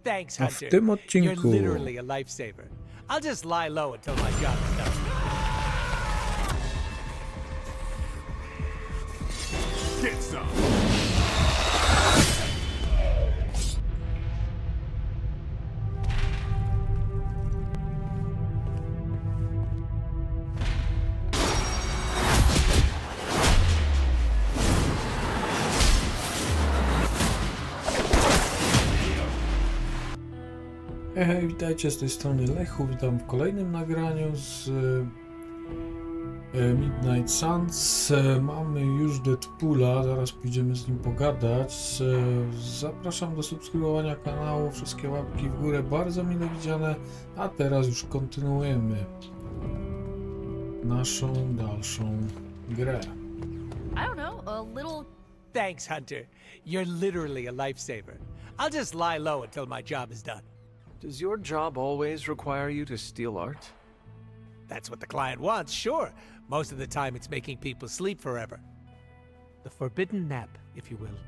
Thanks, A w Hunter. tym You're odcinku literally a lifesaver. I'll just lie low until my job is done. Get some. Hej, witajcie, z tej strony Lechu, witam w kolejnym nagraniu z Midnight Suns. Mamy już Deadpoola, zaraz pójdziemy z nim pogadać. Zapraszam do subskrybowania kanału, wszystkie łapki w górę, bardzo mile widziane. A teraz już kontynuujemy naszą dalszą grę. I don't know, a little. Thanks, Hunter. You're literally a lifesaver. I'll just lie low until my job is done. Does your job always require you to steal art? That's what the client wants, sure. Most of the time it's making people sleep forever. The forbidden nap, if you will.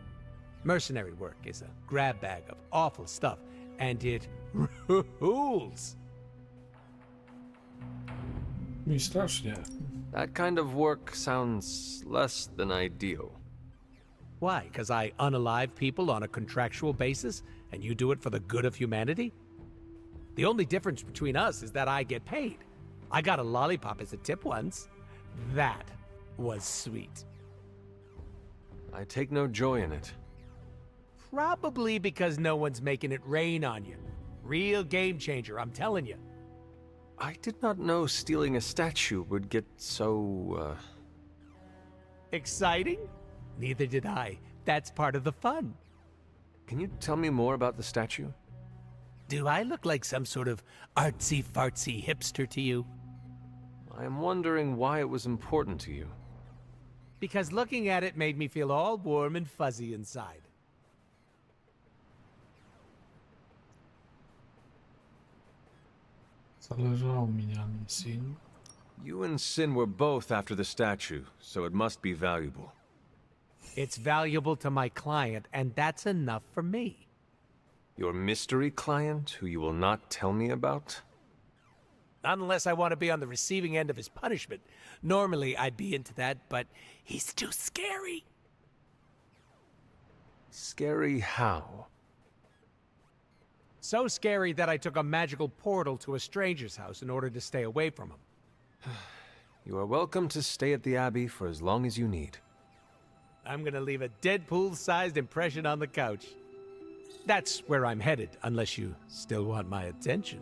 Mercenary work is a grab bag of awful stuff, and it rules. Mi strasznie. That kind of work sounds less than ideal. Why? Because I unalive people on a contractual basis, and you do it for the good of humanity? The only difference between us is that I get paid. I got a lollipop as a tip once. That was sweet. I take no joy in it. Probably because no one's making it rain on you. Real game changer, I'm telling you. I did not know stealing a statue would get so, Exciting? Neither did I. That's part of the fun. Can you tell me more about the statue? Do I look like some sort of artsy-fartsy hipster to you? I am wondering why it was important to you. Because looking at it made me feel all warm and fuzzy inside. Zależało mi na nim, Sin. You and Sin were both after the statue, so it must be valuable. It's valuable to my client, and that's enough for me. Your mystery client, who you will not tell me about? Not unless I want to be on the receiving end of his punishment. Normally, I'd be into that, but he's too scary. Scary how? So scary that I took a magical portal to a stranger's house in order to stay away from him. You are welcome to stay at the Abbey for as long as you need. I'm gonna leave a Deadpool-sized impression on the couch. That's where I'm headed, unless you still want my attention.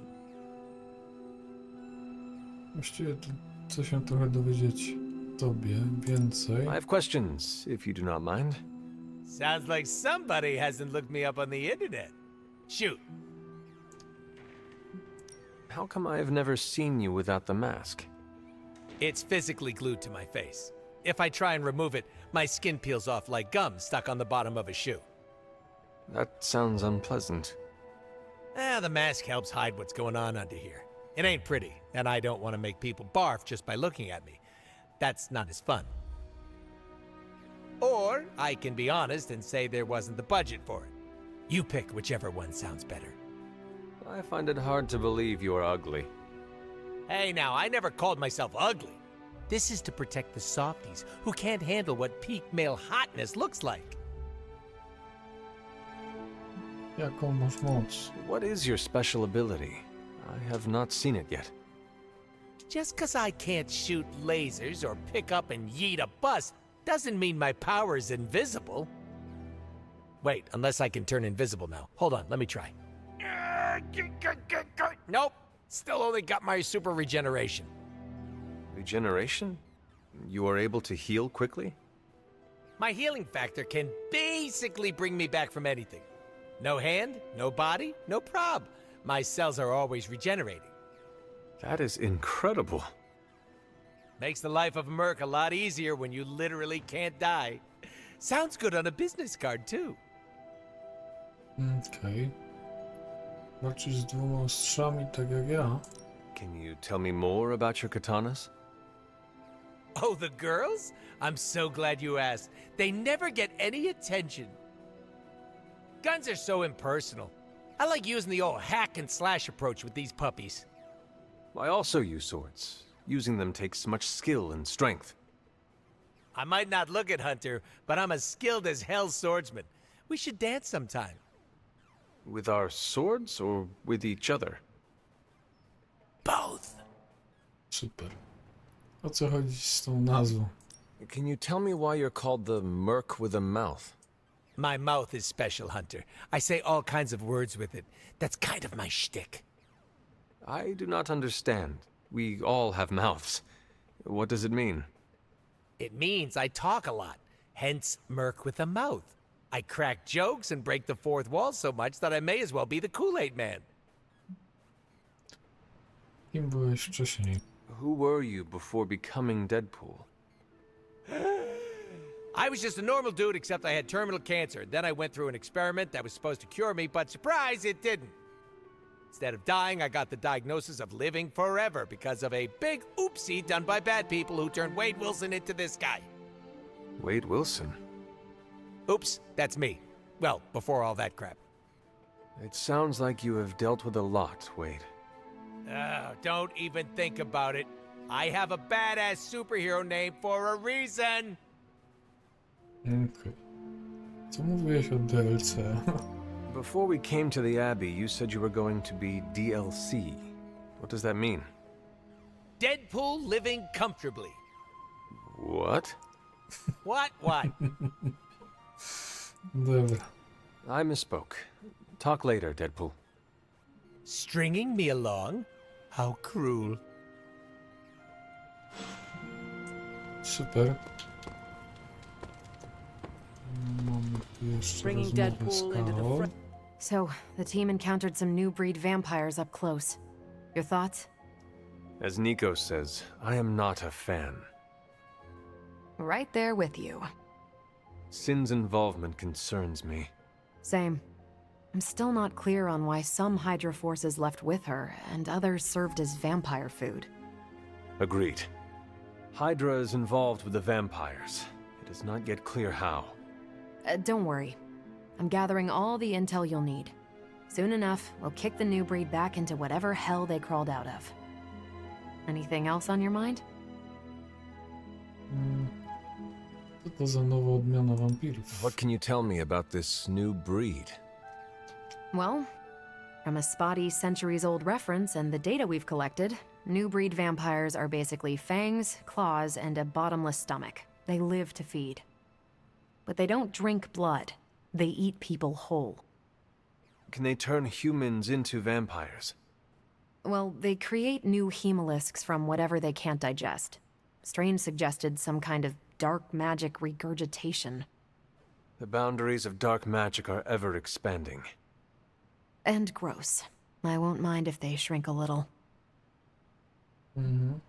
Właściwie to chcę się trochę dowiedzieć tobie więcej. I have questions, if you do not mind. Sounds like somebody hasn't looked me up on the internet. Shoot. How come I have never seen you without the mask? It's physically glued to my face. If I try and remove it, my skin peels off like gum stuck on the bottom of a shoe. That sounds unpleasant. The mask helps hide what's going on under here. It ain't pretty, and I don't want to make people barf just by looking at me. That's not as fun. Or I can be honest and say there wasn't the budget for it. You pick whichever one sounds better. I find it hard to believe you are ugly. Hey now, I never called myself ugly. This is to protect the softies who can't handle what peak male hotness looks like. Jaką masz moc? What is your special ability? I have not seen it yet. Just 'cause I can't shoot lasers or pick up and yeet a bus doesn't mean my power is invisible. Wait, unless I can turn invisible now. Hold on, let me try. Nope, still only got my super regeneration. Regeneration? You are able to heal quickly? My healing factor can basically bring me back from anything. No hand, no body, no prob. My cells are always regenerating. That is incredible. Makes the life of a merc a lot easier when you literally can't die. Sounds good on a business card, too. Okej. Walczysz z dwoma ostrzami, tak jak ja. Can you tell me more about your katanas? Oh, the girls? I'm so glad you asked. They never get any attention. Guns are so impersonal. I like using the old hack and slash approach with these puppies. I also use swords. Using them takes much skill and strength. I might not look it, Hunter, but I'm as skilled as hell's swordsman. We should dance sometime. With our swords or with each other? Both. Super. O co chodzi z tą nazwą? Can you tell me why you're called the Merc with a Mouth? My mouth is special, Hunter. I say all kinds of words with it. That's kind of my shtick. I do not understand. We all have mouths. What does it mean? It means I talk a lot, hence Merc with a mouth. I crack jokes and break the fourth wall so much that I may as well be the Kool-Aid man. Kim byłeś wcześniej? Who were you before becoming Deadpool? I was just a normal dude, except I had terminal cancer. Then I went through an experiment that was supposed to cure me, but surprise, it didn't. Instead of dying, I got the diagnosis of living forever because of a big oopsie done by bad people who turned Wade Wilson into this guy. Wade Wilson? Oops, that's me. Well, before all that crap. It sounds like you have dealt with a lot, Wade. Don't even think about it. I have a badass superhero name for a reason. Okej. Co mówiłeś o DLC? Before we came to the Abbey, you said you were going to be DLC. What does that mean? Deadpool living comfortably. What? What? What? Dobra. I misspoke. Talk later, Deadpool. Stringing me along? How cruel. Super. Mamy tu jeszcze Bringing rozmowę z Deadpool into the Karol. front. So, the team encountered some new breed vampires up close. Your thoughts? As Nico says, I am not a fan. Right there with you. Sin's involvement concerns me. Same. I'm still not clear on why some Hydra forces left with her, and others served as vampire food. Agreed. Hydra is involved with the vampires. It is not yet clear how. Don't worry. I'm gathering all the intel you'll need. Soon enough, we'll kick the new breed back into whatever hell they crawled out of. Anything else on your mind? Co to za nowa odmiana wampirów? What can you tell me about this new breed? Well, from a spotty centuries-old reference and the data we've collected, new breed vampires are basically fangs, claws, and a bottomless stomach. They live to feed. But they don't drink blood. They eat people whole. Can they turn humans into vampires? Well, they create new hemolisks from whatever they can't digest. Strange suggested some kind of dark magic regurgitation. The boundaries of dark magic are ever expanding. And gross. I won't mind if they shrink a little. Mhm.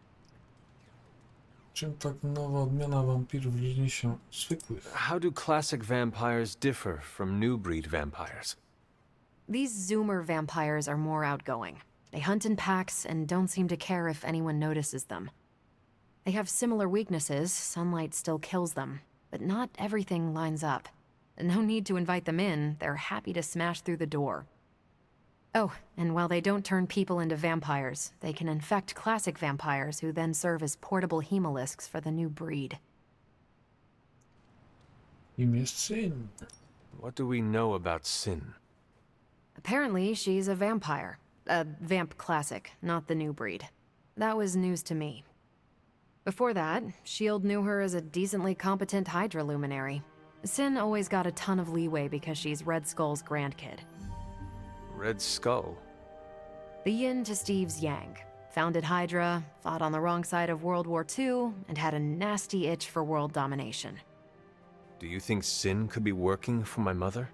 Czym tak nowa odmiana wampirów różni się od zwykłych? How do classic vampires differ from new breed vampires? These Zoomer vampires are more outgoing. They hunt in packs and don't seem to care if anyone notices them. They have similar weaknesses, sunlight still kills them, but not everything lines up. No need to invite them in, they're happy to smash through the door. Oh, and while they don't turn people into vampires, they can infect classic vampires who then serve as portable hemolisks for the new breed. Im jest syn. What do we know about Sin? Apparently, she's a vampire. A vamp classic, not the new breed. That was news to me. Before that, S.H.I.E.L.D. knew her as a decently competent Hydra luminary. Sin always got a ton of leeway because she's Red Skull's grandkid. Red Skull? The yin to Steve's yang. Founded Hydra, fought on the wrong side of World War II, and had a nasty itch for world domination. Do you think Sin could be working for my mother?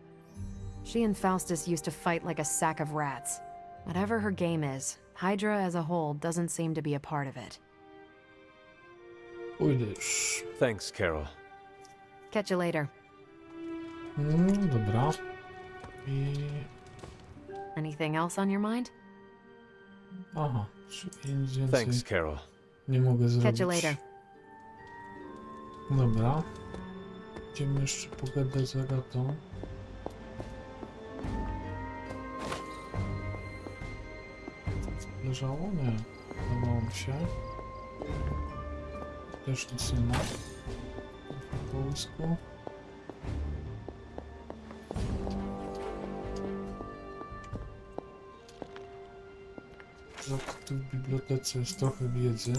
She and Faustus used to fight like a sack of rats. Whatever her game is, Hydra as a whole doesn't seem to be a part of it. Pójdziesz. Thanks, Carol. Catch you later. Dobra. I... Anything else on your mind? Aha, czyli nic więcej Thanks, Carol. nie mogę zrobić. Catch you later. Dobra. Idziemy jeszcze pogadać z Agatą. leżało? Nie. Wydawało mi się. Też nic nie ma. W połysku. Tu w bibliotece jest trochę wiedzy.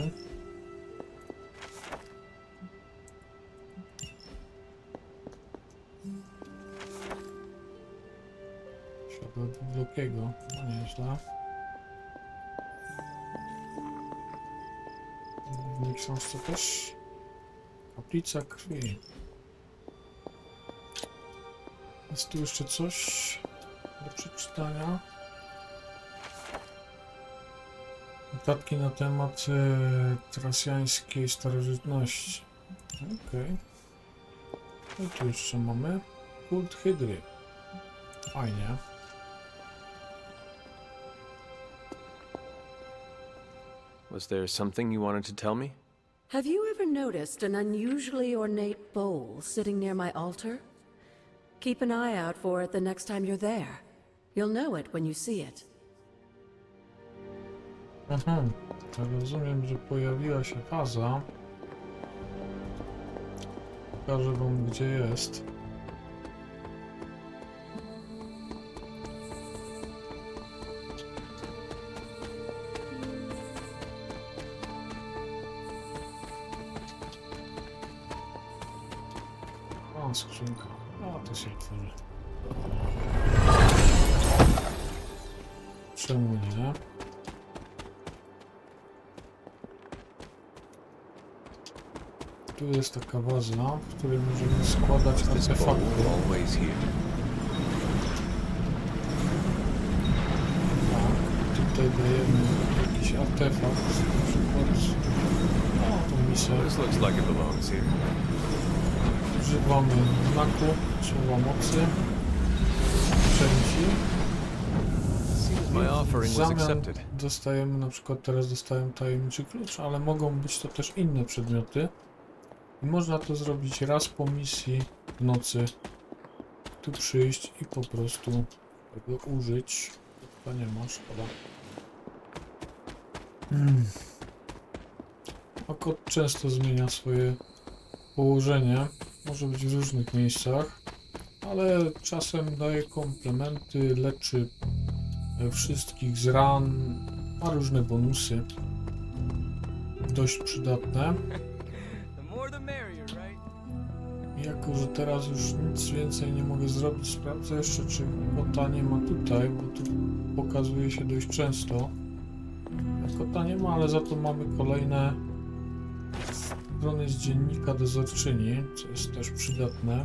Siadło dwublokiego, no nieźle. W tej książce też kaplica krwi. Jest tu jeszcze coś do przeczytania. Notatki na temat trasjańskiej starożytności. Okej. I tu jeszcze mamy kult hydry. Fajnie. Was there something you wanted to tell me? Have you ever noticed an unusually ornate bowl sitting near my altar? Keep an eye out for it the next time you're there. You'll know it when you see it. Aha, to rozumiem, że pojawiła się faza. Pokażę wam, gdzie jest. O, skrzynka. O, to się otworzy. Czemu nie? Tu jest taka waza, w której możemy składać artefakty. Always here. Tak, tutaj dajemy jakiś artefakt, na przykład tą misję. This looks like it belongs here. Używamy znaku, słowa mocy, przejęci. My offering W was zamian accepted. dostajemy, na przykład teraz dostałem tajemniczy klucz, ale mogą być to też inne przedmioty. I można to zrobić raz po misji w nocy. Tu przyjść i po prostu tego użyć. To nie ma, szkoda. A kot często zmienia swoje położenie. Może być w różnych miejscach, ale czasem daje komplementy, leczy wszystkich z ran, ma różne bonusy. Dość przydatne. Jako że teraz już nic więcej nie mogę zrobić, sprawdzę jeszcze, czy kota nie ma tutaj, bo tu pokazuje się dość często. Kota nie ma, ale za to mamy kolejne strony z dziennika dozorczyni, co jest też przydatne.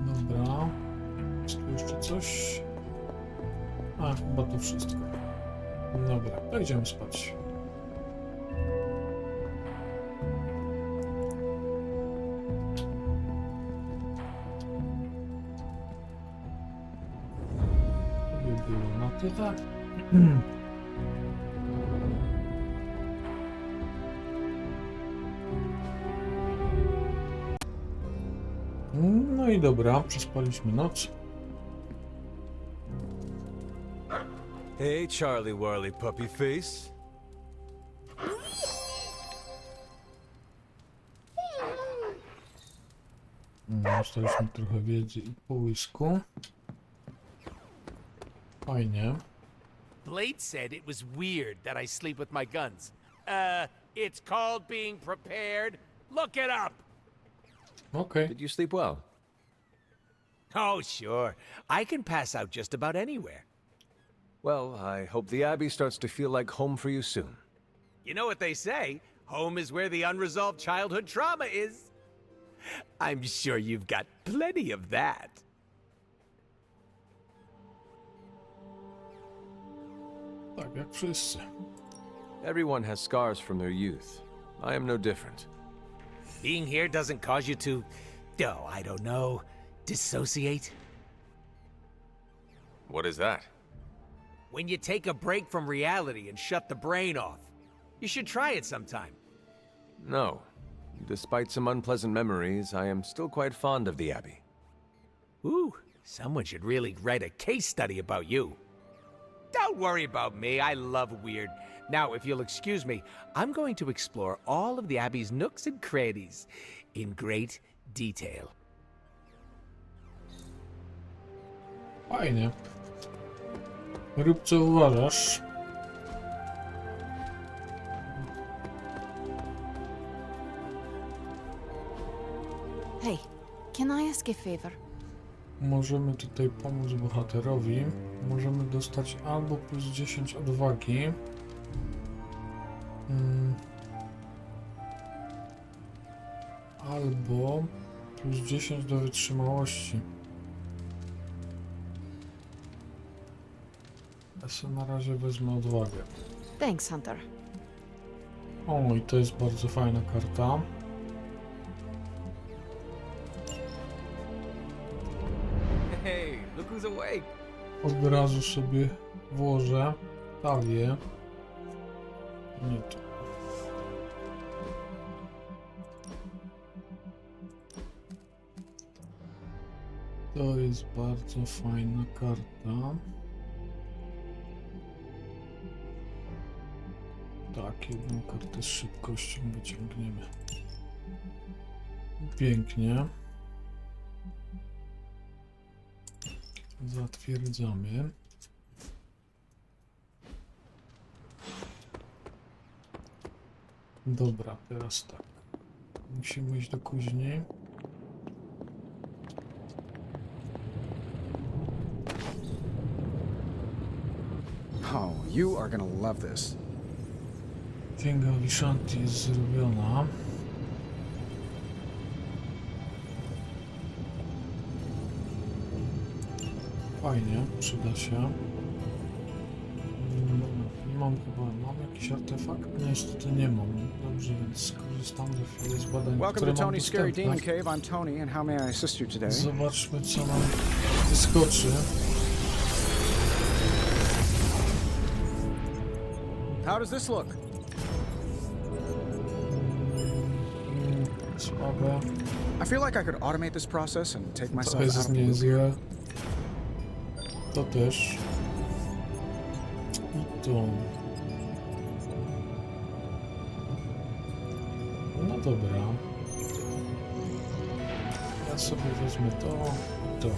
Dobra. Jest tu jeszcze coś? A, chyba to wszystko. Dobra, to idziemy spać. Było na tyle. No i dobra, przespaliśmy noc. Hey, Charlie Warley Puppy Face. Dostaliśmy trochę wiedzy i połysku. Fajnie. Blade said it was weird that I sleep with my guns. It's called being prepared. Look it up. Okej. Did you sleep well? Oh, sure. I can pass out just about anywhere. Well, I hope the Abbey starts to feel like home for you soon. You know what they say? Home is where the unresolved childhood trauma is. I'm sure you've got plenty of that. Tak, jak wszyscy. Everyone has scars from their youth. I am no different. Being here doesn't cause you to, I don't know, dissociate? What is that? When you take a break from reality and shut the brain off. You should try it sometime. No. Despite some unpleasant memories, I am still quite fond of the Abbey. Ooh, someone should really write a case study about you. Don't worry about me. I love weird. Now, if you'll excuse me, I'm going to explore all of the Abbey's nooks and crannies in great detail. Fajnie. Rób co uważasz. Hey, can I ask a favor? Możemy tutaj pomóc bohaterowi. Możemy dostać albo plus 10 odwagi. Albo plus 10 do wytrzymałości. Ja sobie na razie wezmę odwagę. Thanks, Hunter. O, i to jest bardzo fajna karta. Hey, look who's awake. Od razu sobie włożę talię. Nie to. To jest bardzo fajna karta. Tak, jedną kartę z szybkością wyciągniemy. Pięknie. Zatwierdzamy. Dobra, teraz tak. Musimy iść do kuźni. Oh, you are gonna love this. Księga Wishanti jest zrobiona. Fajnie, przyda się. Nie mam chyba, mam jakiś artefakt? Niestety nie mam. Dobrze, więc skorzystam za chwilę z badań, Welcome które to mam Tony's Scary dostępne. Demon Cave. I'm Tony, and how may I assist you today? Zobaczmy, co nam wyskoczy. How does this look? Słabe. I feel like I could automate this process and take To myself out jest of the loop. niezłe. To też. I to. No dobra. Ja sobie wezmę to i to.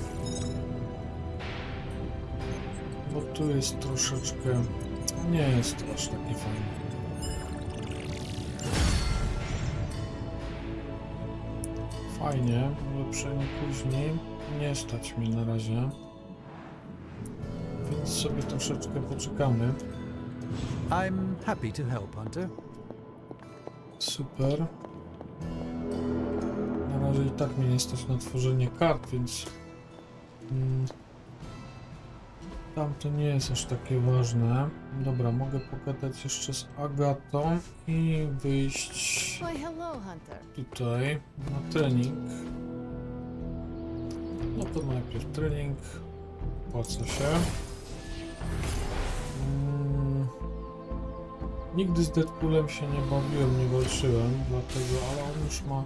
Bo tu jest troszeczkę... Nie jest to aż takie fajne. Fajnie, ulepszenie później. Nie stać mnie na razie. Więc sobie troszeczkę poczekamy. I'm happy to help, Hunter. Super. Na razie i tak mnie nie stać na tworzenie kart, więc tam to nie jest aż takie ważne. Dobra, mogę pogadać jeszcze z Agatą i wyjść Why, hello, Hunter. tutaj na trening. No to najpierw trening. Opłaca się. Nigdy z Deadpoolem się nie bawiłem, nie walczyłem, dlatego, ale on już ma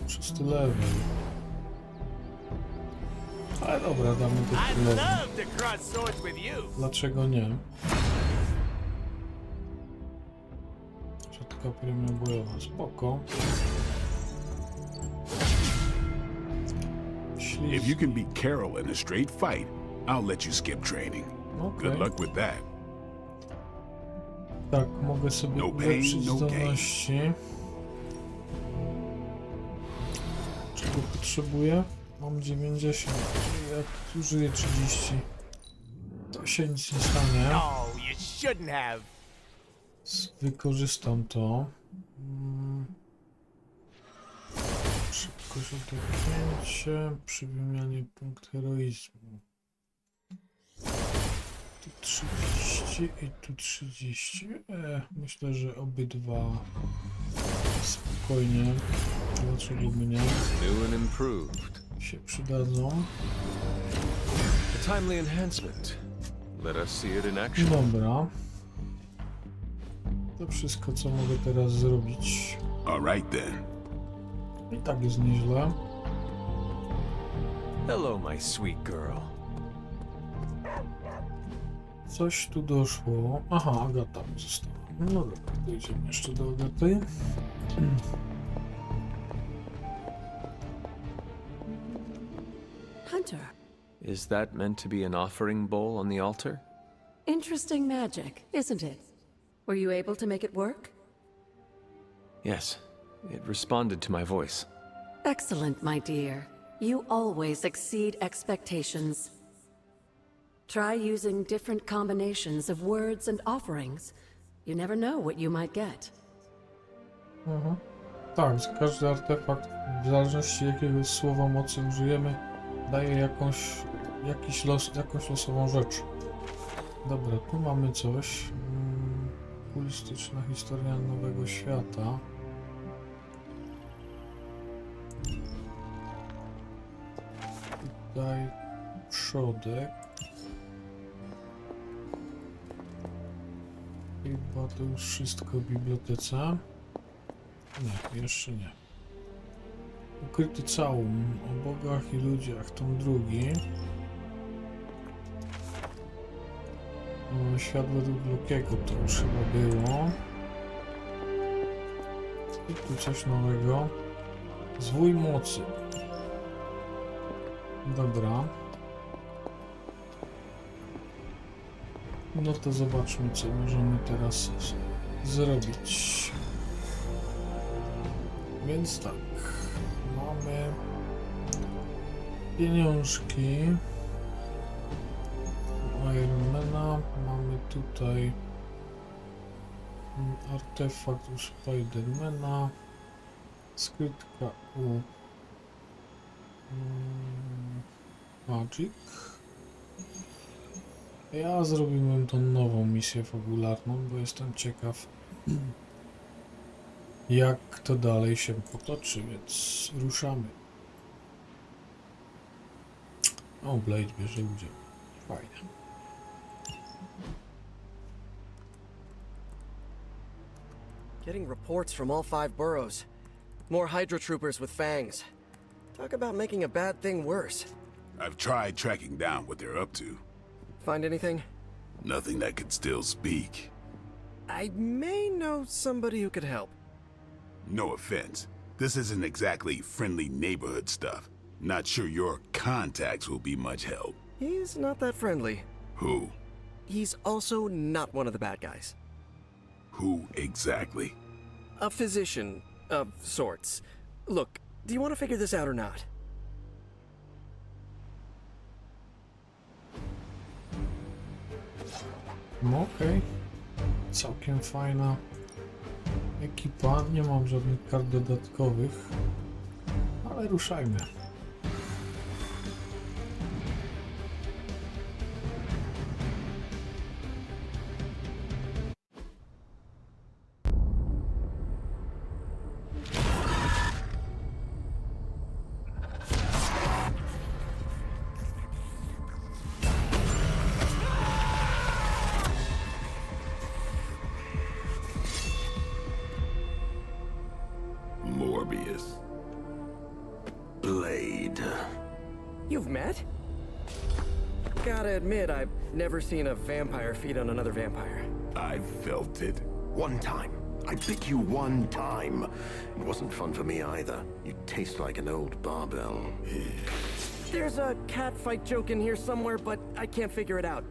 6 level. Ale dobra, damy Deadpoolowi. to cross swords with you. Dlaczego nie? Rzadka premia bojowa, spoko. If you can beat Carol in a straight fight, I'll let you skip training. Okej. Good luck with that. Tak, mogę sobie No pain, ulepszyć no gain. zdolności. Czego potrzebuję? Mam 90, czyli jak użyję 30, to się nic nie stanie. No, you shouldn't have. Wykorzystam to. Szybkość odepchnięcie przy wymianie punkt heroizmu. Tu 30 i tu 30. Myślę, że obydwa spokojnie. Dlaczego mnie New and improved. się przydadzą? A timely enhancement. Let us see it in action. Dobra. To wszystko, co mogę teraz zrobić. All right then. I tak jest nieźle. Hello, my sweet girl. Coś tu doszło. Aha, Agata została. No dobra, dojdziemy jeszcze do Agaty. Hunter, Is that meant to be an offering bowl on the altar? interesting magic, isn't it? Were you able to make it work? Yes, it responded to my voice. Excellent, my dear. You always exceed expectations. Try using different combinations of words and offerings. You never know what you might get. Tak, że każdy artefakt, w zależności jakiego słowa mocy użyjemy, daje jakąś losową rzecz. Dobra, tu mamy coś. Populistyczna historia nowego świata. Tutaj przodek. Chyba to już wszystko w bibliotece. Nie, jeszcze nie. Ukryty całun o bogach i ludziach, tom drugi. Świat według Lokiego to już chyba było. I tu coś nowego. Zwój mocy. Dobra. No to zobaczmy, co możemy teraz zrobić. Więc tak. Mamy pieniążki. Ironmana. Mamy tutaj artefakt u Spidermana. Skrytka u Magic. Ja zrobiłem tą nową misję fabularną, bo jestem ciekaw, jak to dalej się potoczy, więc ruszamy. O, Blade bierze udział. Fajnie. Getting reports from all 5 boroughs. More Hydra troopers with fangs. Talk about making a bad thing worse. I've tried tracking down what they're up to. Find anything? Nothing that could still speak. I may know somebody who could help. No offense. This isn't exactly friendly neighborhood stuff. Not sure your contacts will be much help. He's not that friendly. Who? He's also not one of the bad guys. Who exactly? A physician of sorts. Look, do you want to figure this out or not? No okej. Całkiem fajna ekipa. Nie mam żadnych kart dodatkowych, ale ruszajmy. Morbius. Blade. You've met? Gotta admit, I've never seen a vampire feed on another vampire. I felt it. One time. I bit you one time. It wasn't fun for me either. You taste like an old barbell. There's a cat fight joke in here somewhere, but I can't figure it out.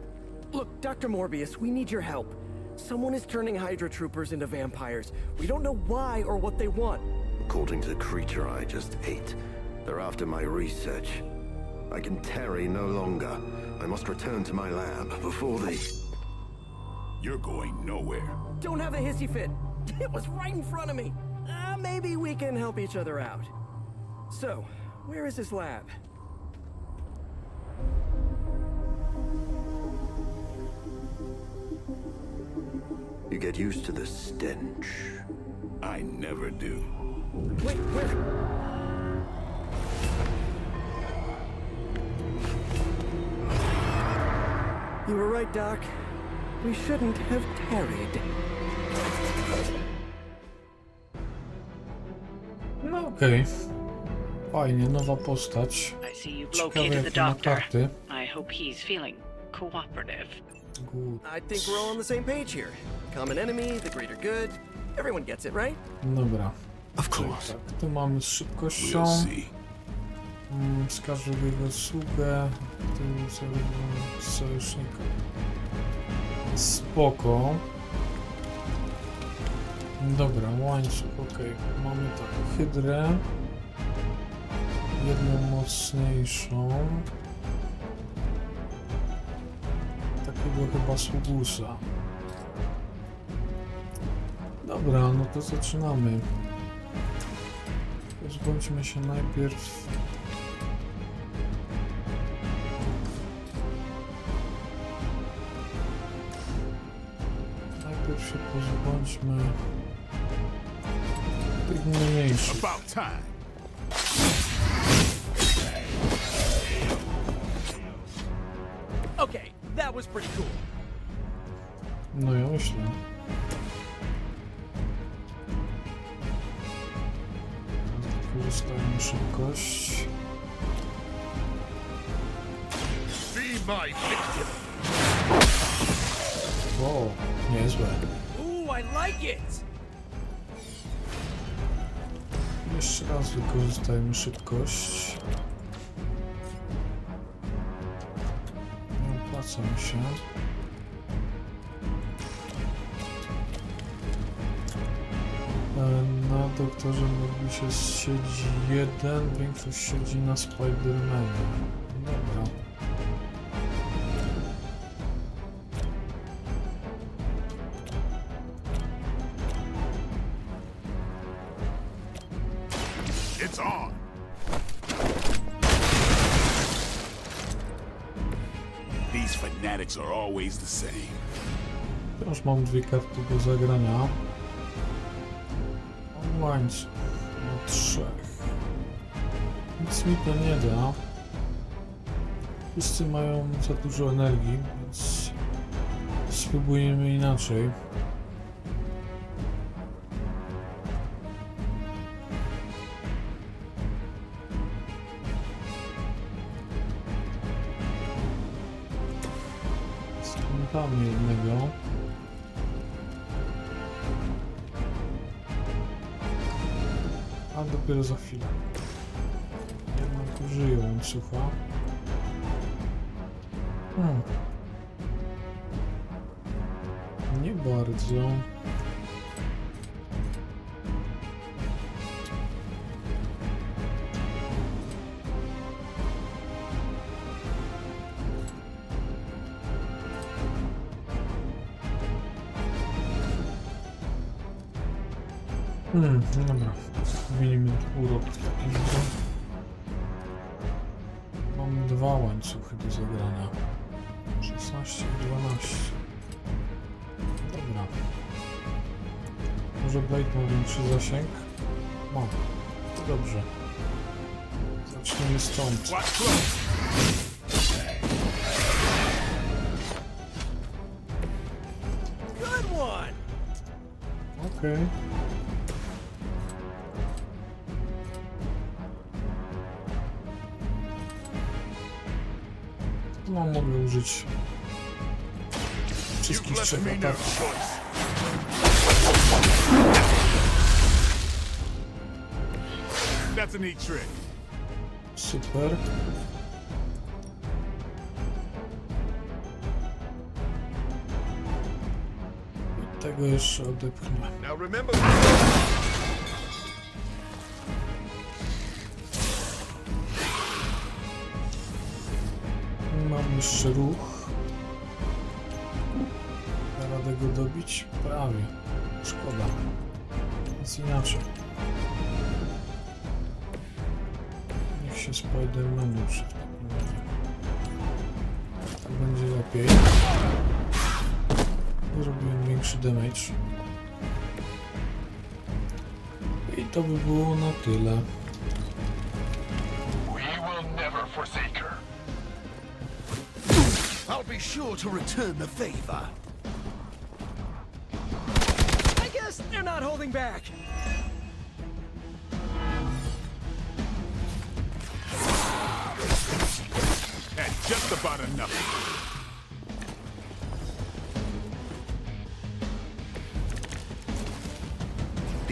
Look, Dr. Morbius, we need your help. Someone is turning Hydra troopers into vampires. We don't know why or what they want. According to the creature I just ate, they're after my research. I can tarry no longer. I must return to my lab before they... You're going nowhere. Don't have a hissy fit. It was right in front of me. Maybe we can help each other out. So, where is his lab? You get used to the stench. I never do. Wait, where? You were right, Doc. We shouldn't have tarried. No okej. Fajnie, nowa postać. I see you've Ciekawe located the jakie ma doctor. karty. I hope he's feeling cooperative. Good. I think we're all on the same page here. Common enemy, the greater good. Everyone gets it, right? Dobra. Of course. Tak, tu mamy z szybkością. We'll see. Wskażę w jego sługę. Tu z sojusznika. Spoko. Dobra, łańcuch, okej. Mamy tak, hydrę. Jedną mocniejszą. Takiego chyba sługusa. Dobra, no to zaczynamy. Pozbądźmy się najpierw... Najpierw się pozbądźmy... tych mniejszych. About time. Okay, that was pretty cool. No ja myślę. Wykorzystajmy szybkość. Be my victim. O, niezłe. Ooh, I like it! Jeszcze raz wykorzystajmy szybkość. Nie opłaca mi się. Na doktorze Morbiusie siedzi jeden, większość siedzi na Spider-Manie. Dobra. It's on. These fanatics are always the same. Już mam dwie karty do zagrania. Mam łańcuch na 3. Nic mi to nie da. Wszyscy mają za dużo energii, więc spróbujemy inaczej. Spętamy jednego. A dopiero za chwilę. Jednak użyję łańcucha. Nie bardzo. Dobra. Zmienimy urok w takim razie. Mam 2 łańcuchy do zagrania. 16 i 12. Dobra. Może Blade ma większy zasięg? Ma. To dobrze. Zaczniemy stąd. Okej. No, mogę użyć wszystkich 3 ataków. That's a neat trick. Super. I tego jeszcze odepchnę. Now remember. Mam jeszcze ruch. Da radę go dobić? Prawie. Szkoda. Nic inaczej. Niech się Spider-Man ruszy w takim razie. Tak będzie lepiej. Zrobiłem większy damage. I to by było na tyle. We will never forsake her. I'll be sure to return the favor. I guess they're not holding back. That's just about enough.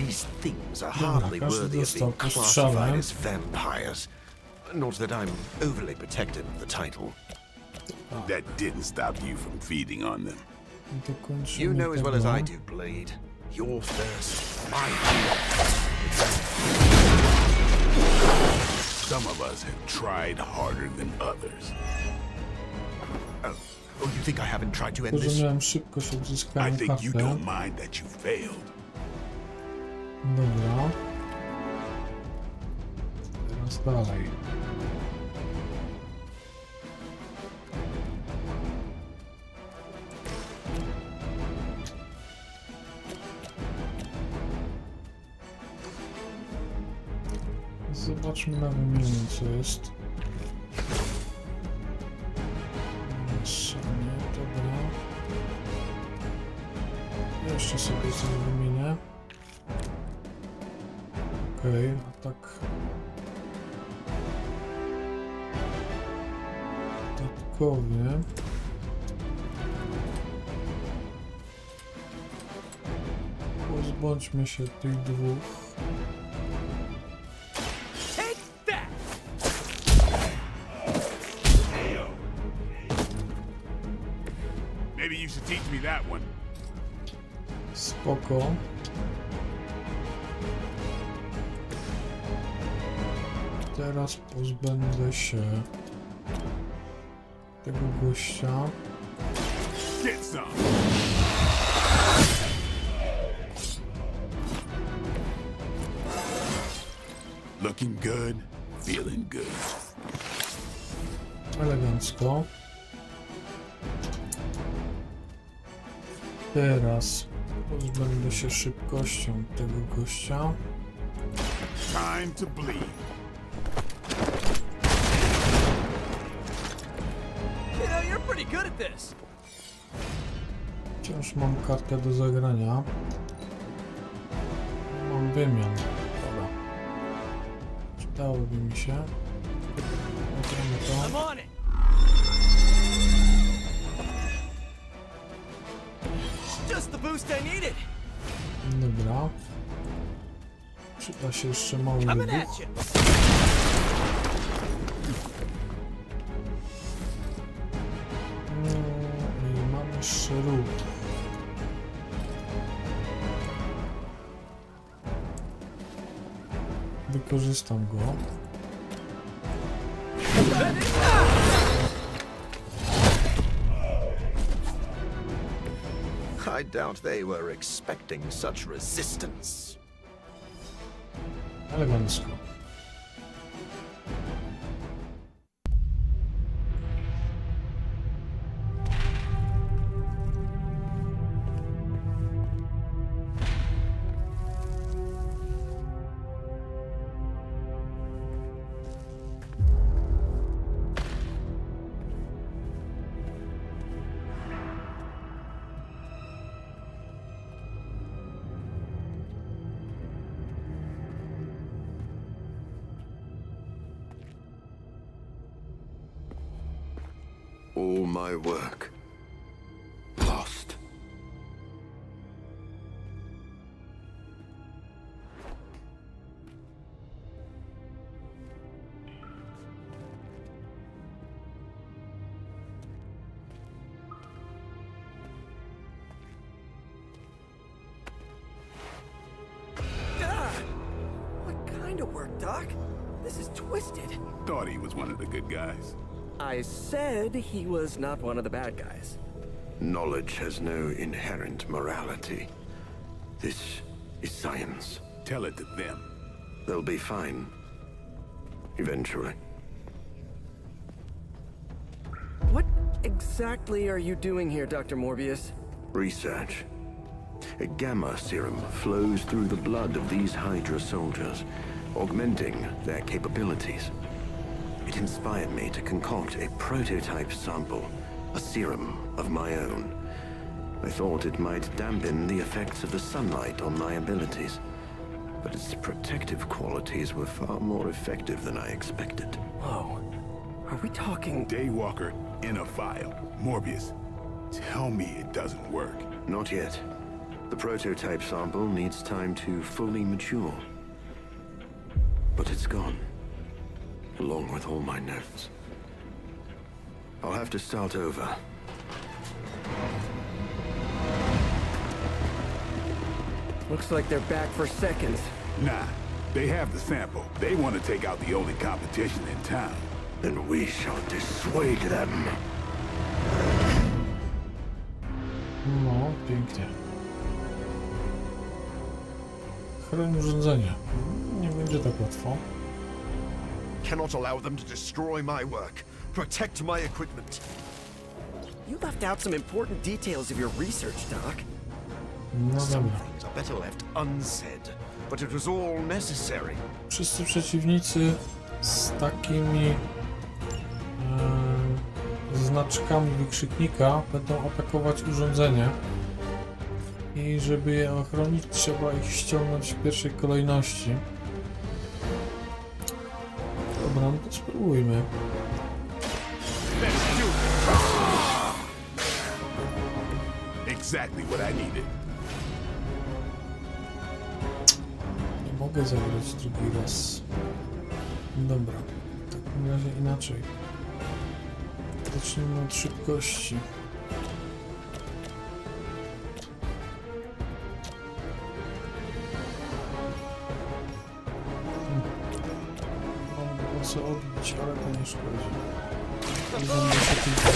These things are hardly każdy worthy of dostał being po classified strzale. as vampires. Not that I'm overly protective of the title. That didn't stop you from feeding on them. Dokończymy You know as well as tego. I do, Blade. Your thirst, my Some of us have tried harder than others. Oh, you think I haven't tried to end Tylko, this? że miałem szybkość I odzyskania think you karty. don't mind that you failed. Dobra. Teraz dalej. Zobaczmy na wymianie, co jest. Jeszcze nie, dobra. Jeszcze sobie coś wymienię. Okej, a tak. Dodatkowie. Pozbądźmy się tych dwóch. Maybe you should teach me that one. Spoko. Teraz pozbędę się tego gościa. Get some. Looking good, feeling good. Elegancko. Teraz pozbędę się szybkością tego gościa. Time to bleed. You know, you're pretty good at this. Wciąż mam kartę do zagrania. Mam wymian. Dobra. Przydałoby mi się. Zagramy to. I'm on it. Just the boost I needed. Dobra. Przyda się jeszcze mały Coming wybuch. at you. No i mam jeszcze ruch. Wykorzystam go. I doubt they were expecting such resistance. Elegancko. All my work lost. What kind of work, Doc? This is twisted. Thought he was one of the good guys. I said he was not one of the bad guys. Knowledge has no inherent morality. This is science. Tell it to them. They'll be fine. Eventually. What exactly are you doing here, Dr. Morbius? Research. A gamma serum flows through the blood of these Hydra soldiers, augmenting their capabilities. It inspired me to concoct a prototype sample, a serum of my own. I thought it might dampen the effects of the sunlight on my abilities, but its protective qualities were far more effective than I expected. Whoa. Are we talking... Daywalker in a vial. Morbius, tell me it doesn't work. Not yet. The prototype sample needs time to fully mature. But it's gone, along with all my notes. I'll have to start over. Looks like they're back for seconds. Nah, they have the sample. They want to take out the only competition in town. Then we shall dissuade them. No, pięknie. Chroń urządzenie. Nie będzie tak łatwo. Cannot allow them to destroy my work. Protect my equipment. You left out some important details of your research, Doc. No Some dobra. things are better left unsaid, but it was all necessary. Wszyscy przeciwnicy z takimi znaczkami wykrzyknika będą atakować urządzenie. I żeby je ochronić, trzeba ich ściągnąć w pierwszej kolejności. Dobra, no to spróbujmy. Exactly what I needed. Nie mogę zagrać drugi raz. Dobra, w takim razie inaczej. Zacznijmy od szybkości. Mam co odbić, ale to nie szkodzi. Nie będę się tylko...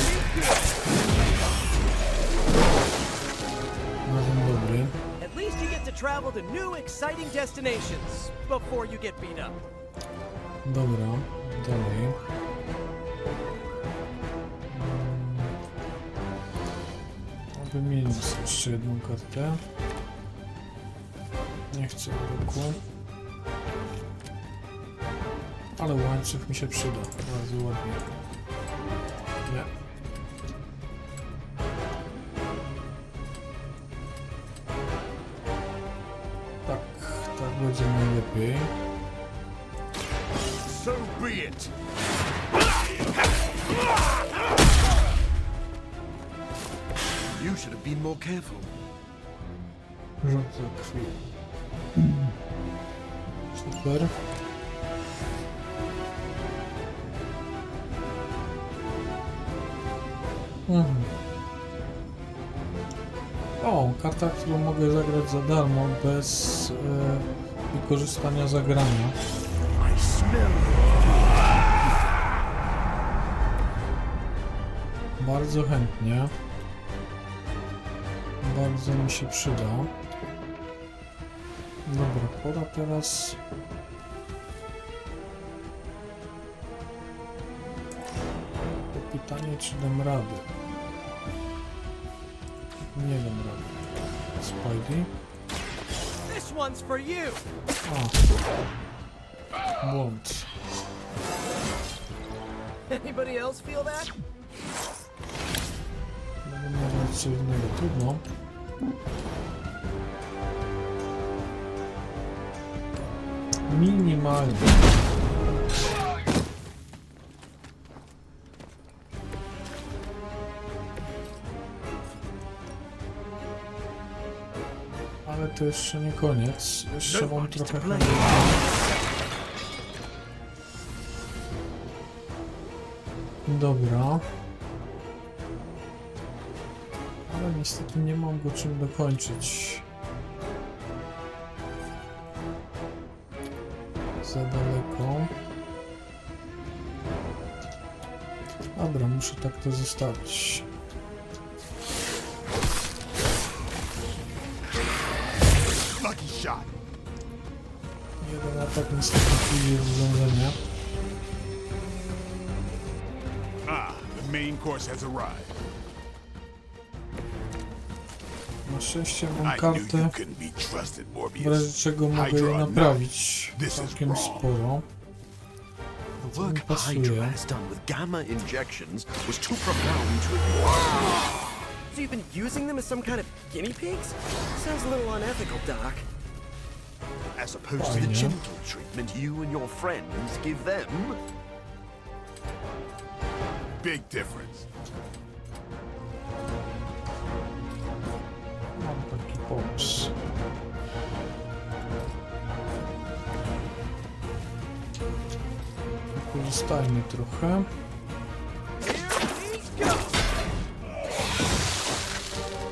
Na dzień dobry. At least you get to travel to new, exciting destinations before you get beat up. Dobra, dalej. Wymienić jeszcze jedną kartę. Nie chcę roku. Ale łańcuch mi się przyda. Bardzo ładnie. Nie. Tak będzie najlepiej. So be it. You should have been more careful. Rzut za krwi. Super. O, karta, którą mogę zagrać za darmo, bez wykorzystania zagrania. Bardzo chętnie. Bardzo mi się przyda. Dobra, pora teraz... To pytanie, czy dam radę. Nie dam rady. Spidey. This one's for you. O. Błąd. Anybody else feel that? Będę miał coś innego. Trudno. Minimalnie. Ale to jeszcze nie koniec. Jeszcze mam trochę chęci. Dobra. Ale niestety nie mam go czym dokończyć. Za daleko. Dobra, muszę tak to zostawić. Lucky shot. Jeden atak niestety pójdzie w urządzenie. The main course has arrived. Na szczęście mam I knew kartę, you couldn't be trusted, w Morbius. razie czego mogę je naprawić całkiem sporo. The work Hydra has done with gamma injections was too profound to ignore. So you've been using them as some kind of guinea pigs? Sounds a little unethical, Doc. As opposed to the gentle treatment you and your friends give them. Big difference. Mam taki pomysł. Zostańmy trochę.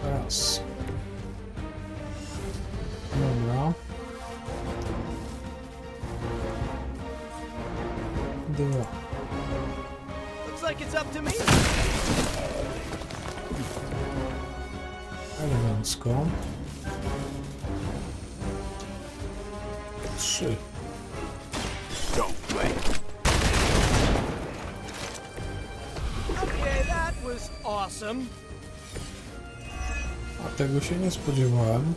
Raz. Dobra. Dwa. Looks like it's up to me. Elegancko. 3. Don't play. Okay, that was awesome. A tego się nie spodziewałem.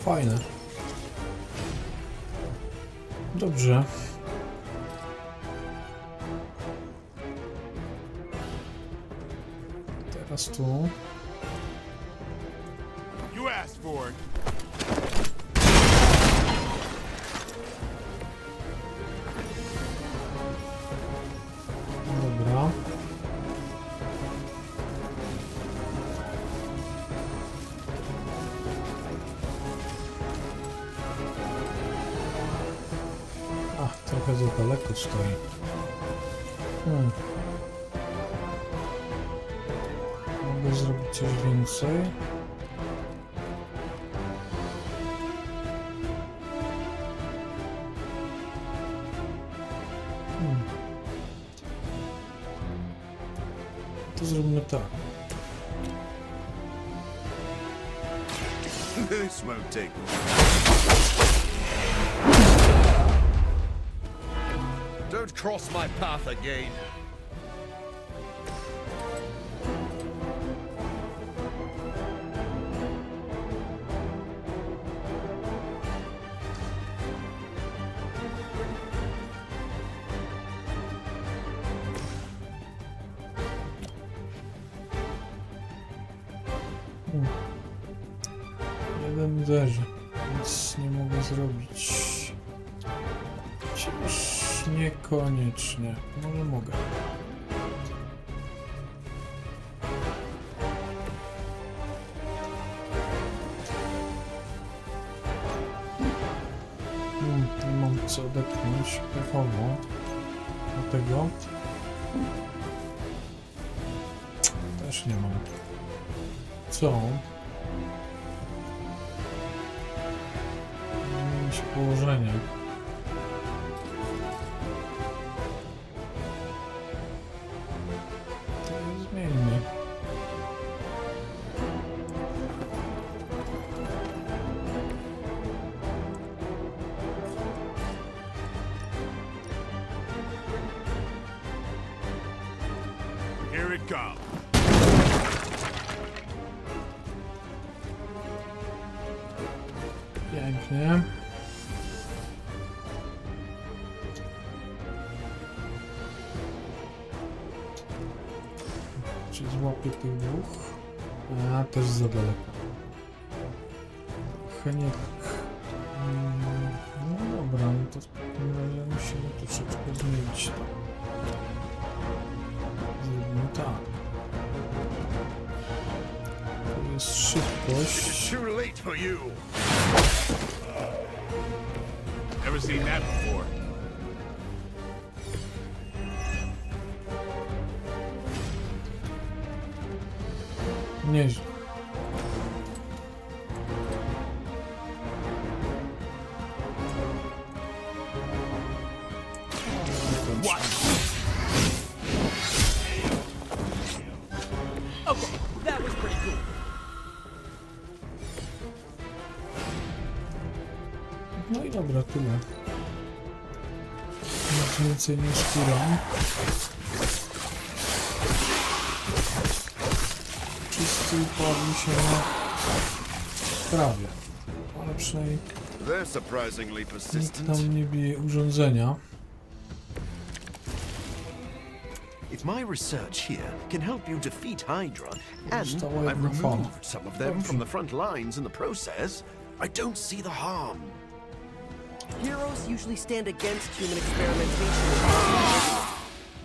Fajne. Dobrze. Teraz tu. You asked for it. Dobra. Ach, trochę za daleko stoi. Mogę zrobić coś więcej. To zróbmy tak. This won't take long. Don't cross my path again. Jeden uderzy, nic nie mogę zrobić. Chociaż niekoniecznie. Może mogę. Nie mam co odepchnąć pechowo. Dlatego też nie mam. Co? Zmienić położenie. To je zmieńmy. Here it comes. Pięknie. Czy złapię tych dwóch? A, też za daleko. Trochę nie tak. No dobra, no to w takim razie musimy troszeczkę zmienić to. Zrobimy tak. To jest szybkość. Too late for you. Never seen that before. Nieźle. What? Okay, that was pretty cool. No i dobra, tyle. Nic więcej nie skóram. Wszyscy upadli się na prawie. Ale przynajmniej They're surprisingly nikt persistent. nam nie bije urządzenia. If my research here can help you defeat Hydra, and Została I've jedna fala. removed some of them from the front lines in the process, I don't see the harm. Heroes usually stand against human experimentation.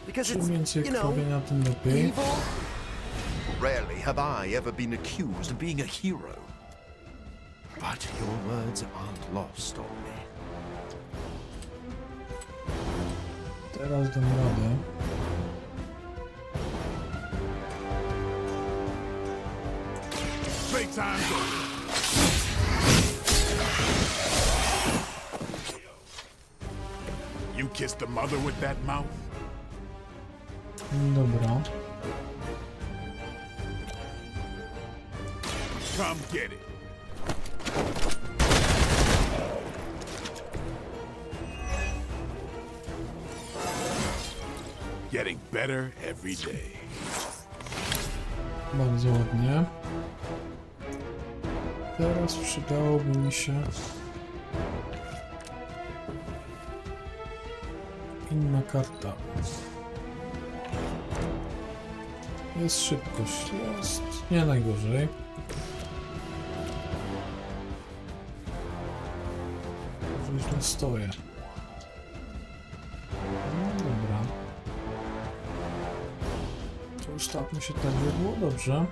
Because Czym it's, więcej you know, krwawienia, tym lepiej. evil. Rarely have I ever been accused of being a hero. But your words aren't lost on me. Teraz dam radę. Break time's over. You kissed the mother with that mouth? Dobra. Come get it. Getting better every day. Bardzo ładnie. Teraz przydałoby mi się inna karta. Jest szybkość, jest nie najgorzej. Może źle stoję. No dobra. To ustawmy się tak, by było dobrze.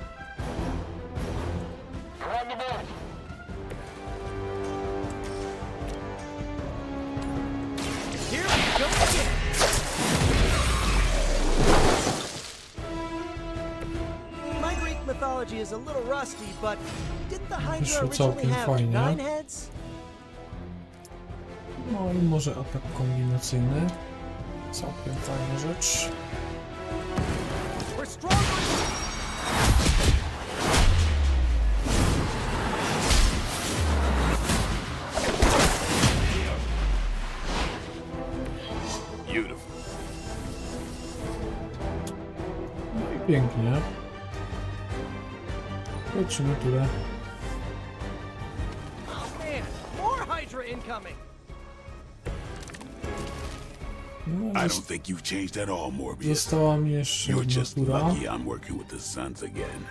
My Greek mythology is a little rusty, but didn't the Hydra Wyszło originally całkiem have fajnie. 9 heads? No i może atak kombinacyjny. Całkiem fajna rzecz. We're stronger. Beautiful. No i pięknie. Lecimy turę. Oh man, more Hydra incoming. No, I don't think you've changed at all, Morbius. została mi jeszcze You're jedna just tura. lucky I'm working with the Suns again.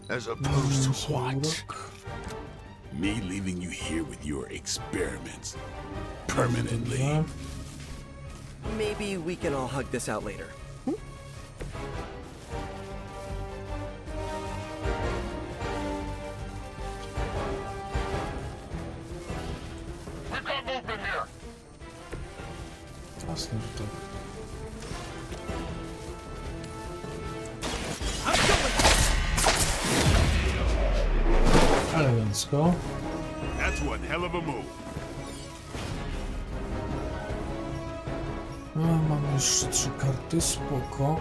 As opposed to what? Urok. Me leaving you here with your experiments. Permanently. Dobrze. Maybe we can all hug this out later. Jasne, że tak. Elegancko. That's one hell of a move. No, mamy jeszcze 3 karty, spoko.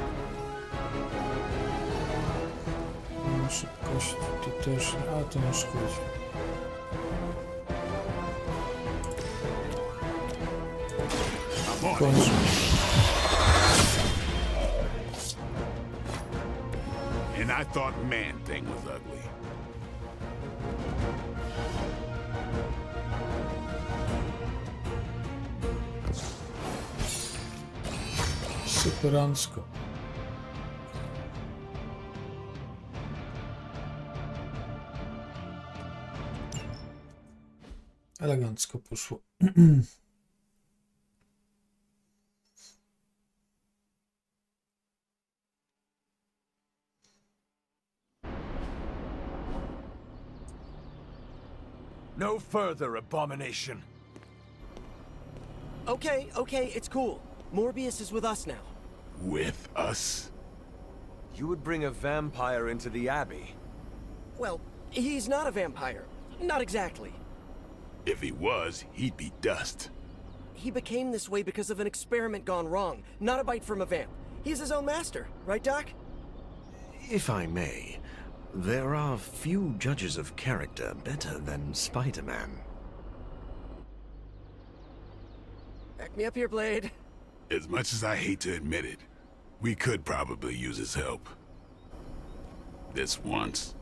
Mamy szybkość, to też nie, ale to nie szkodzi. Kończę. And I thought Man-Thing was ugly. Superancko. Elegancko poszło. No further abomination. Okay, it's cool. Morbius is with us now. With us? You would bring a vampire into the Abbey? Well, he's not a vampire. Not exactly. If he was, he'd be dust. He became this way because of an experiment gone wrong, not a bite from a vamp. He's his own master, right, Doc? If I may, there are few judges of character better than Spider-Man. Back me up here, Blade. As much as I hate to admit it, we could probably use his help. This once.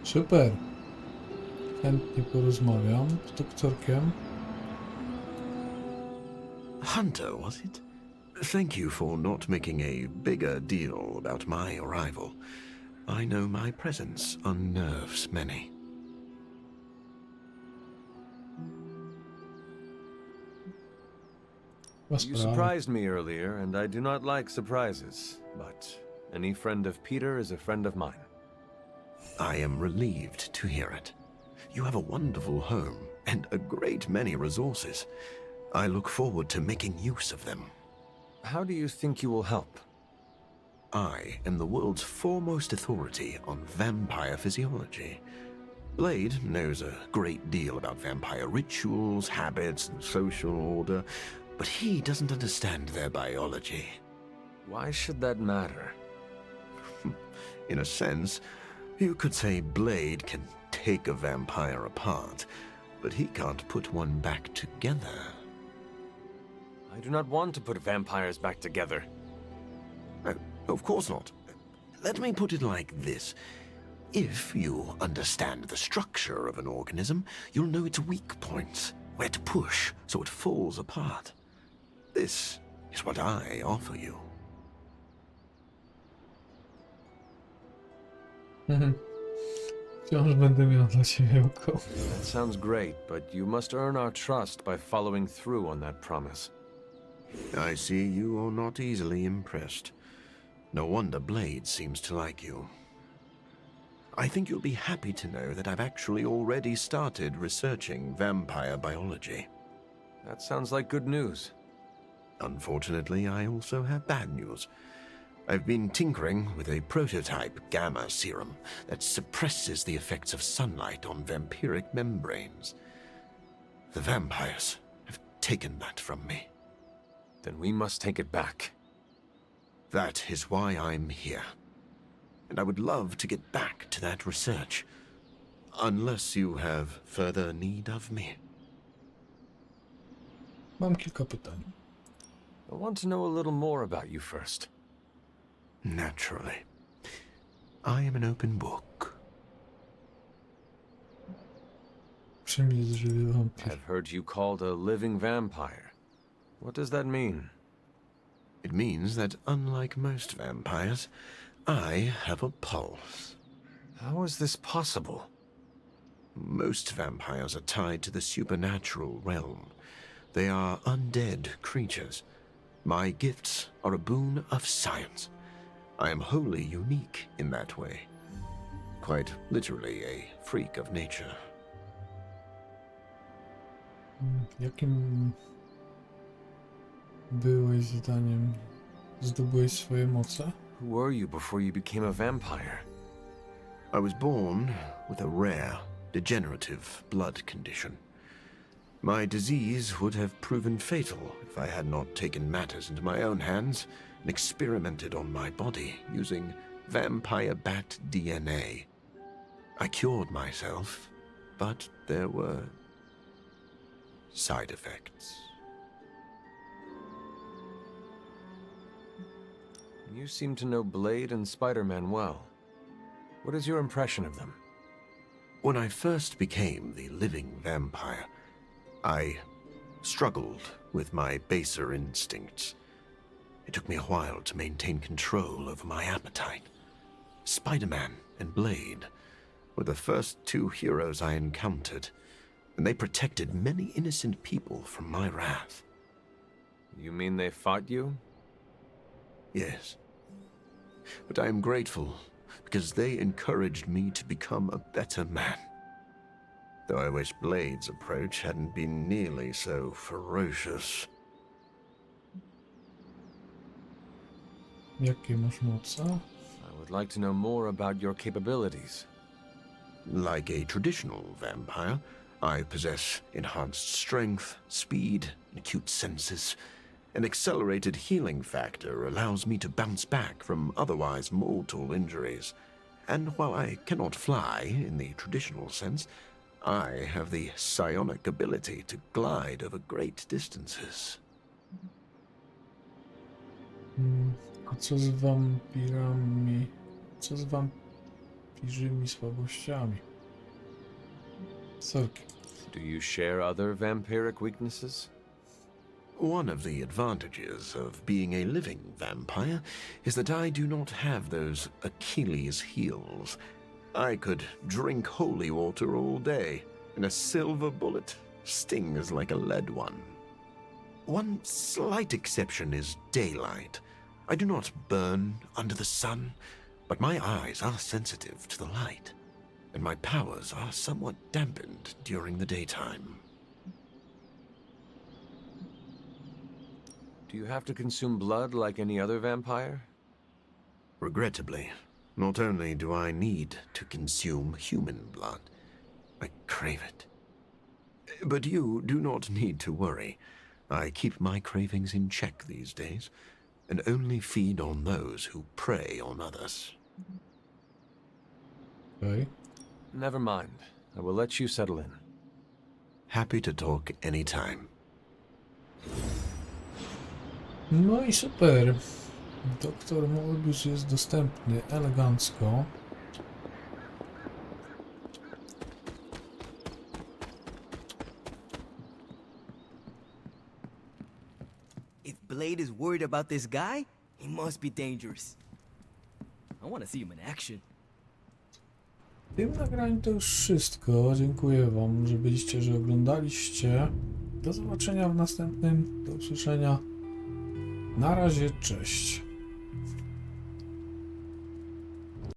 Super. Chętnie porozmawiam z doktorkiem. Hunter, was it? Thank you for not making a bigger deal about my arrival. I know my presence unnerves many. You surprised me earlier, and I do not like surprises. But Any friend of Peter is a friend of mine. I am relieved to hear it. You have a wonderful home and a great many resources. I look forward to making use of them. How do you think you will help? I am the world's foremost authority on vampire physiology. Blade knows a great deal about vampire rituals, habits, and social order, but he doesn't understand their biology. Why should that matter? In a sense, you could say Blade can take a vampire apart, but he can't put one back together. I do not want to put vampires back together. Of course not. Let me put it like this. If you understand the structure of an organism, you'll know its weak points, where to push so it falls apart. This is what I offer you. Wciąż będę miał dla ciebie oko. That sounds great, but you must earn our trust by following through on that promise. I see you are not easily impressed. No wonder Blade seems to like you. I think you'll be happy to know that I've actually already started researching vampire biology. That sounds like good news. Unfortunately, I also have bad news. I've been tinkering with a prototype gamma serum that suppresses the effects of sunlight on vampiric membranes. The vampires have taken that from me. Then we must take it back. That is why I'm here. And I would love to get back to that research. Unless you have further need of me. Mam kilka pytań. I want to know a little more about you first. Naturally. I am an open book. Czym jest żywy wampir? I've heard you called a living vampire. What does that mean? It means that unlike most vampires, I have a pulse. How is this possible? Most vampires are tied to the supernatural realm. They are undead creatures. My gifts are a boon of science. I am wholly unique in that way. Quite literally a freak of nature. Jakim byłeś zdaniem zdobyłeś swoje moce? Who were you before you became a vampire? I was born with a rare, degenerative blood condition. My disease would have proven fatal if I had not taken matters into my own hands and experimented on my body using vampire bat DNA. I cured myself, but there were side effects. You seem to know Blade and Spider-Man well. What is your impression of them? When I first became the living vampire, I struggled with my baser instincts. It took me a while to maintain control over my appetite. Spider-Man and Blade were the first two heroes I encountered, and they protected many innocent people from my wrath. You mean they fought you? Yes. But I am grateful because they encouraged me to become a better man. Though I wish Blade's approach hadn't been nearly so ferocious. Jakie masz moce? I would like to know more about your capabilities. Like a traditional vampire, I possess enhanced strength, speed, and acute senses. An accelerated healing factor allows me to bounce back from otherwise mortal injuries. And while I cannot fly in the traditional sense, I have the psionic ability to glide over great distances. A co z wampirami? Co z wampirzymi słabościami? Sorki. Do you share other vampiric weaknesses? One of the advantages of being a living vampire is that I do not have those Achilles heels. I could drink holy water all day, and a silver bullet stings like a lead one. One slight exception is daylight. I do not burn under the sun, but my eyes are sensitive to the light, and my powers are somewhat dampened during the daytime. Do you have to consume blood like any other vampire? Regrettably, not only do I need to consume human blood, I crave it. But you do not need to worry. I keep my cravings in check these days, and only feed on those who prey on others. Okay. Never mind. I will let you settle in. Happy to talk anytime. No i super. Doktor Morbius jest dostępny elegancko. If Blade is worried about this guy, he must be dangerous. I want to see him in action. W tym nagraniu to już wszystko. Dziękuję wam, że byliście, że oglądaliście. Do zobaczenia w następnym. Do usłyszenia. Na razie, cześć.